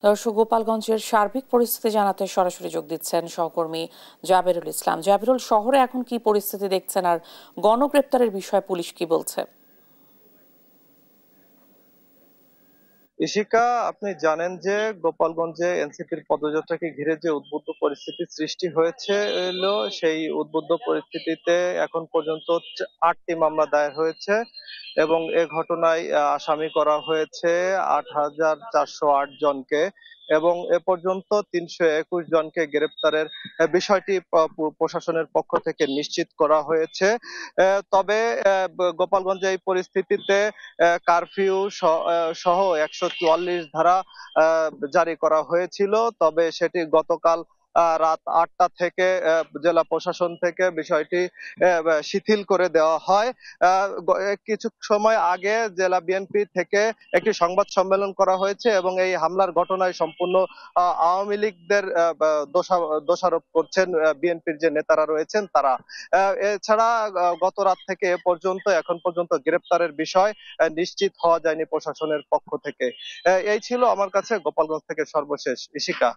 দর্শক, গোপালগঞ্জের সার্বিক পরিস্থিতি জানাতে সরাসরি যোগ দিচ্ছেন সহকর্মী জাবেরুল ইসলাম। জাবেরুল, শহরে এখন কি পরিস্থিতি দেখছেন, আর গণগ্রেপ্তারের বিষয়ে পুলিশ কি বলছে? ইশিকা, আপনি জানেন যে গোপালগঞ্জে এনসিপির পদযাত্রাকে ঘিরে যে উদ্বুদ্ধ পরিস্থিতি সৃষ্টি হয়েছে সেই উদ্বুদ্ধ পরিস্থিতিতে এখন পর্যন্ত 8টি মামলা দায়ের হয়েছে এবং এ ঘটনায় আসামি করা হয়েছে 8,408 জনকে এবং এ পর্যন্ত 321 জনকে গ্রেপ্তারের বিষয়টি প্রশাসনের পক্ষ থেকে নিশ্চিত করা হয়েছে। তবে গোপালগঞ্জে এই পরিস্থিতিতে কারফিউ সহ 144 ধারা জারি করা হয়েছিল, তবে সেটি গতকাল রাত 8টা থেকে জেলা প্রশাসন থেকে বিষয়টি শিথিল করে দেওয়া হয়। কিছু সময় আগে জেলা বিএনপি থেকে একটি সংবাদ সম্মেলন করা হয়েছে এবং এই হামলার ঘটনায় সম্পূর্ণ আওয়ামী লীগদের দোষারোপ করছেন বিএনপির যে নেতারা রয়েছেন তারা। এছাড়া গত রাত থেকে এখন পর্যন্ত গ্রেপ্তারের বিষয় নিশ্চিত হওয়া যায়নি প্রশাসনের পক্ষ থেকে। এই ছিল আমার কাছে গোপালগঞ্জ থেকে সর্বশেষ। ইশিকা।